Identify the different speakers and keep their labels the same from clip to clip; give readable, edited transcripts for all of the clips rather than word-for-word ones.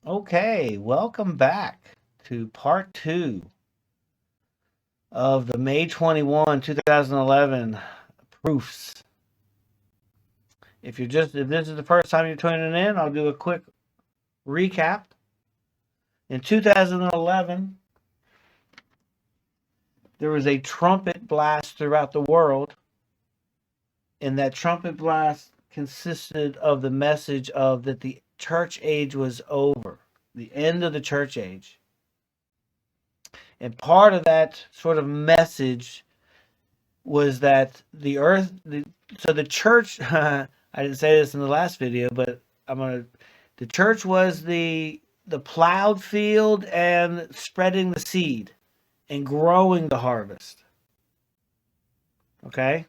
Speaker 1: Okay, welcome back to part two of the May 21, 2011 proofs. If this is the first time you're tuning in, I'll do a quick recap. In 2011, there was a trumpet blast throughout the world, and that trumpet blast consisted of the message of that the church age was over, the end of the church age. And part of that sort of message was that so the church, I didn't say this in the last video, but the church was the plowed field and spreading the seed and growing the harvest. Okay?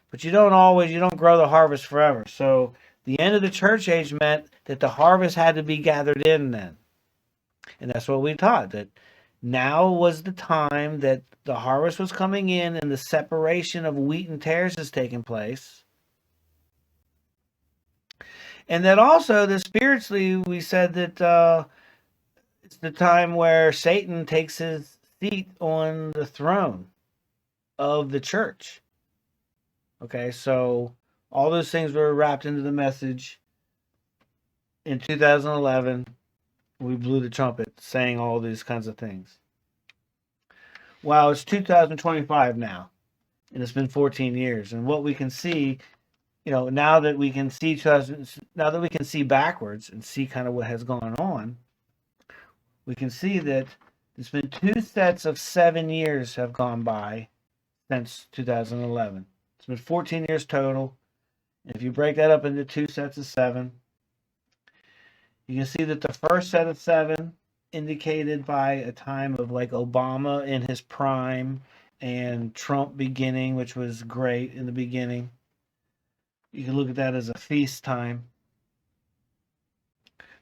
Speaker 1: But you don't grow the harvest forever. So the end of the church age meant that the harvest had to be gathered in then. And that's what we taught, that now was the time that the harvest was coming in and the separation of wheat and tares is taking place. And then also, that spiritually, we said that it's the time where Satan takes his seat on the throne of the church. Okay, so all those things were wrapped into the message in 2011. We blew the trumpet saying all these kinds of things. Wow, it's 2025 now, and it's been 14 years. And what we can see, now that we can see backwards and see kind of what has gone on, we can see that there's been two sets of 7 years have gone by since 2011. It's been 14 years total. And if you break that up into two sets of seven, you can see that the first set of seven indicated by a time of like Obama in his prime and Trump beginning, which was great in the beginning. You can look at that as a feast time.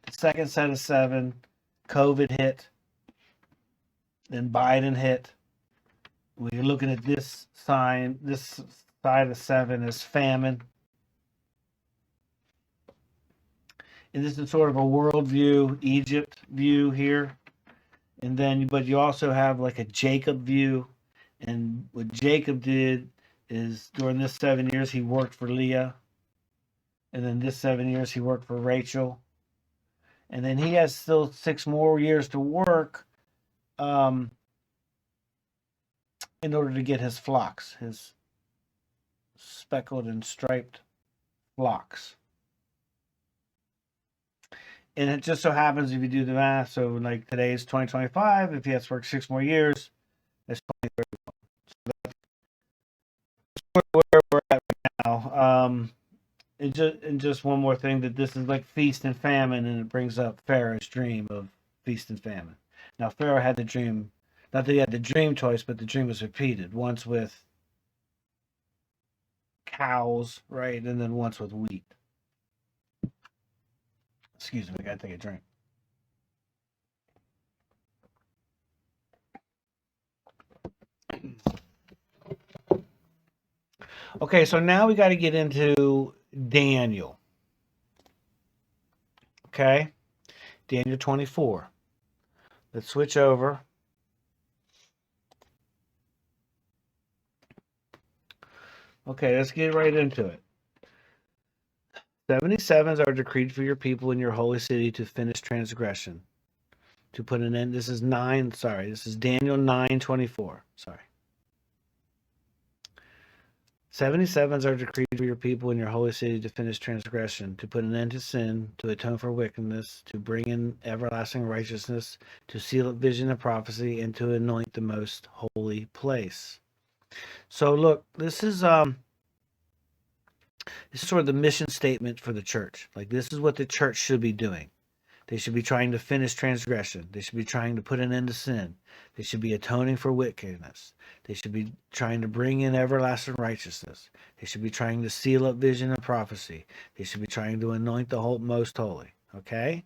Speaker 1: The second set of seven, COVID hit. Then Biden hit. We're looking at this side of seven as famine. And this is sort of a worldview, Egypt view here. And then, but you also have like a Jacob view. And what Jacob did is during this 7 years, he worked for Leah. And then this 7 years, he worked for Rachel. And then he has still 6 more years to work in order to get his flocks, his speckled and striped flocks. And it just so happens, if you do the math, so like today's 2025, if he has to work 6 more years, that's 2031. So that's where we're at right now. And just one more thing, that this is like feast and famine, and it brings up Pharaoh's dream of feast and famine. Now, Pharaoh had the dream, not that he had the dream twice, but the dream was repeated, once with cows, right, and then once with wheat. Excuse me, I gotta take a drink. Okay, so now we got to get into Daniel. Okay, Daniel 24. Let's switch over. Okay, let's get right into it. 77s are decreed for your people in your holy city to finish transgression, to put an end. This is Daniel 9:24. Sorry. 77s are decreed for your people in your holy city to finish transgression, to put an end to sin, to atone for wickedness, to bring in everlasting righteousness, to seal up vision and prophecy, and to anoint the most holy place. So look, this is sort of the mission statement for the church. Like, this is what the church should be doing. They should be trying to finish transgression. They should be trying to put an end to sin. They should be atoning for wickedness. They should be trying to bring in everlasting righteousness. They should be trying to seal up vision and prophecy. They should be trying to anoint the most holy. Okay?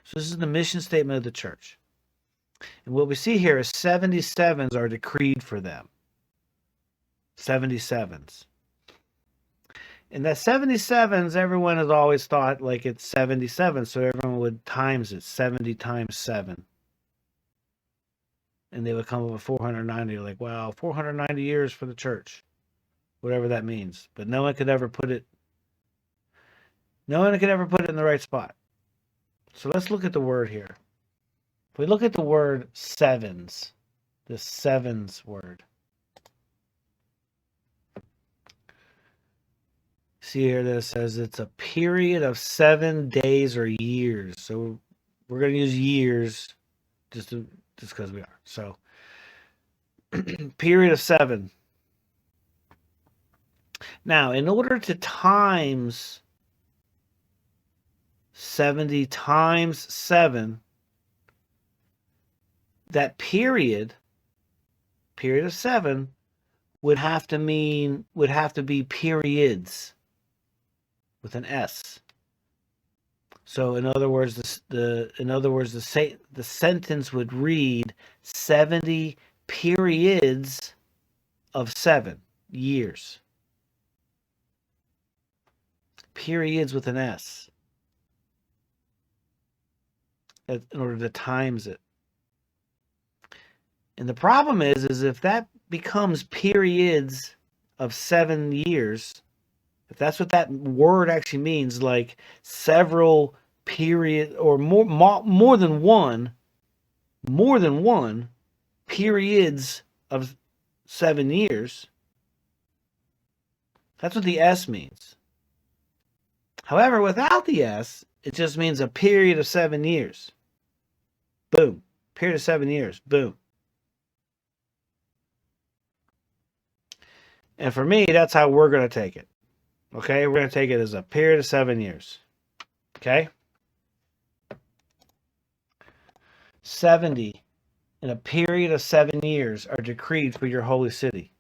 Speaker 1: So this is the mission statement of the church. And what we see here is 77s are decreed for them. 77s. And that 77s, everyone has always thought like it's 77, so everyone would times it, 70 times 7. And they would come up with 490, like, wow, 490 years for the church, whatever that means. But no one could ever put it in the right spot. So let's look at the word here. If we look at the word sevens, the sevens word. See here that it says it's a period of 7 days or years. So we're going to use years just because we are. So period of 7. Now, in order to times 70 times 7, that period of 7 would have to be periods with an S. So in other words, the sentence would read 70 periods of 7 years. Periods with an S. In order to times it. And the problem is if that becomes periods of 7 years, if that's what that word actually means, like several period or more than one periods of 7 years, that's what the S means. However, without the S, it just means a period of 7 years. Boom. Period of 7 years. Boom. And for me, that's how we're going to take it. Okay? We're going to take it as a period of 7 years. Okay? 70 in a period of 7 years are decreed for your holy city.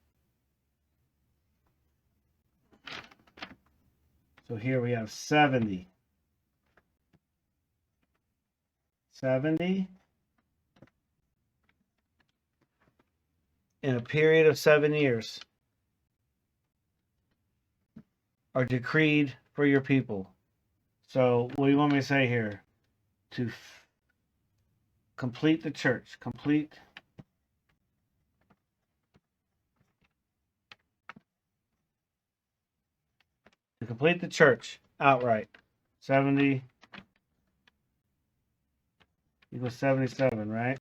Speaker 1: So here we have 70. 70 in a period of 7 years are decreed for your people. So what do you want me to say here? To complete the church. Complete the church outright. 70 equals 77, right?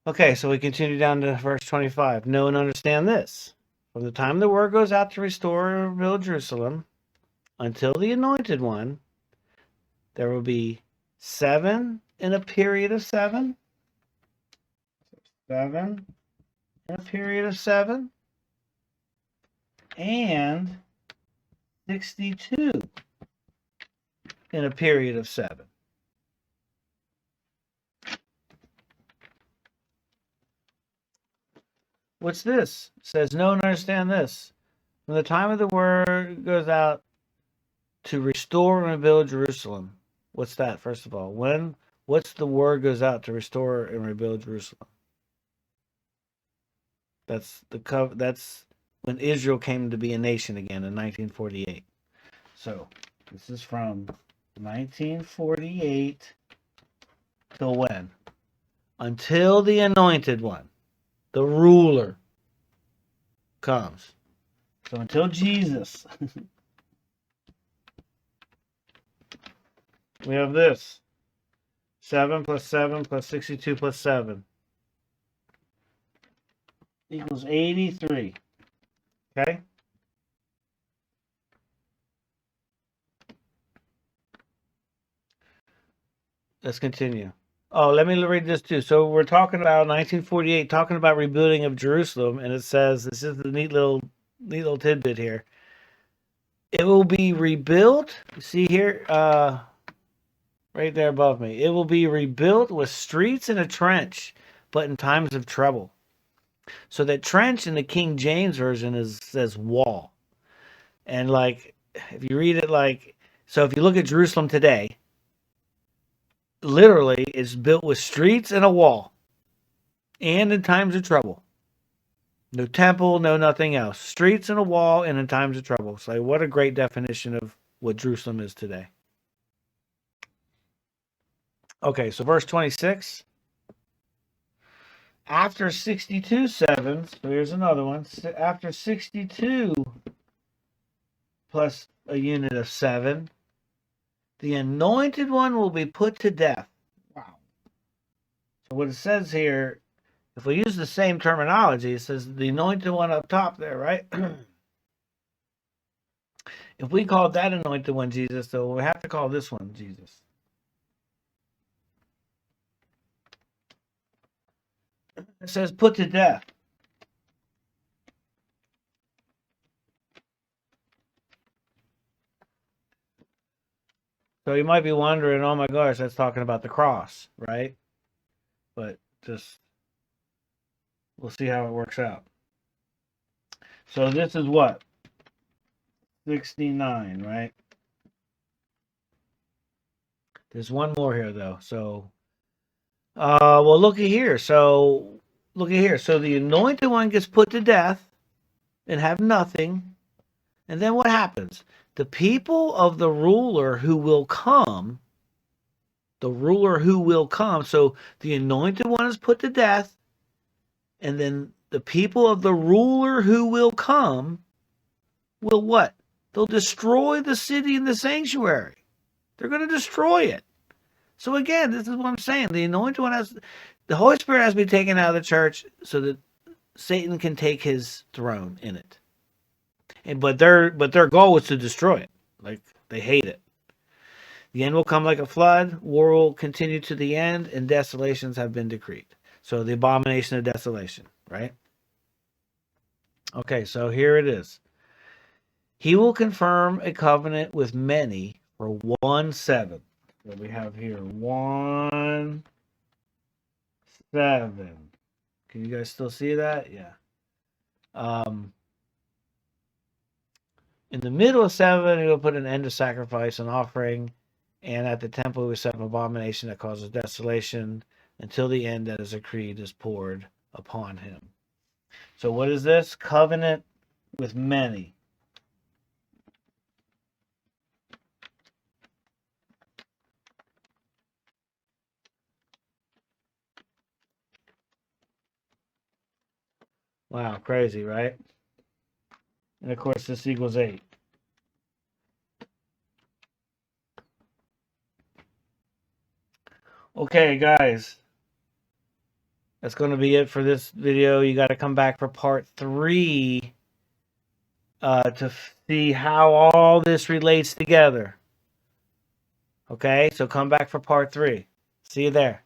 Speaker 1: Okay, so we continue down to verse 25. Know and understand this. From the time the word goes out to restore and rebuild Jerusalem until the anointed one, there will be 7 in a period of 7. 7 in a period of 7. And 62 in a period of 7. What's this? It says, know and understand this. From the time of the word goes out to restore and rebuild Jerusalem. What's that, first of all? What's the word goes out to restore and rebuild Jerusalem? That's when Israel came to be a nation again in 1948. So, this is from 1948 till when? Until the anointed one, the ruler, comes. So until Jesus, we have this. 7 plus 7 plus 62 plus 7 equals 83. Okay? Let's continue. Oh, let me read this too. So we're talking about 1948, talking about rebuilding of Jerusalem, and it says, this is the neat little tidbit here. It will be rebuilt. See here, right there above me. It will be rebuilt with streets and a trench, but in times of trouble. So that trench in the King James Version says wall. And like, if you read it so if you look at Jerusalem today, literally it's built with streets and a wall. And in times of trouble. No temple, no nothing else. Streets and a wall and in times of trouble. So like, what a great definition of what Jerusalem is today. Okay, so verse 26. After 62 sevens, so here's another one. After 62 plus a unit of 7, the anointed one will be put to death. Wow. So what it says here, if we use the same terminology, it says the anointed one up top there, right? If we call that anointed one Jesus, so we have to call this one Jesus. It says put to death. So you might be wondering, oh my gosh, that's talking about the cross, right? But just, we'll see how it works out. So this is what? 69, right? There's one more here, though. So, well, looky here. So, looky here. So the anointed one gets put to death and have nothing. And then what happens? The people of the ruler who will come, so the anointed one is put to death, and then the people of the ruler who will come will what? They'll destroy the city and the sanctuary. They're going to destroy it. So again, this is what I'm saying. The anointed one the Holy Spirit has to be taken out of the church so that Satan can take his throne in it. But their goal is to destroy it. Like, they hate it. The end will come like a flood. War will continue to the end, and desolations have been decreed. So the abomination of desolation, right? Okay, so here it is. He will confirm a covenant with many for 1/7. So we have here 1/7. Can you guys still see that? Yeah. In the middle of 7, he will put an end to sacrifice and offering, and at the temple he will set an abomination that causes desolation until the end that is decreed is poured upon him. So what is this? Covenant with many. Wow, crazy, right? And of course, this equals 8. Okay, guys. That's going to be it for this video. You got to come back for part 3 to see how all this relates together. Okay, so come back for part 3. See you there.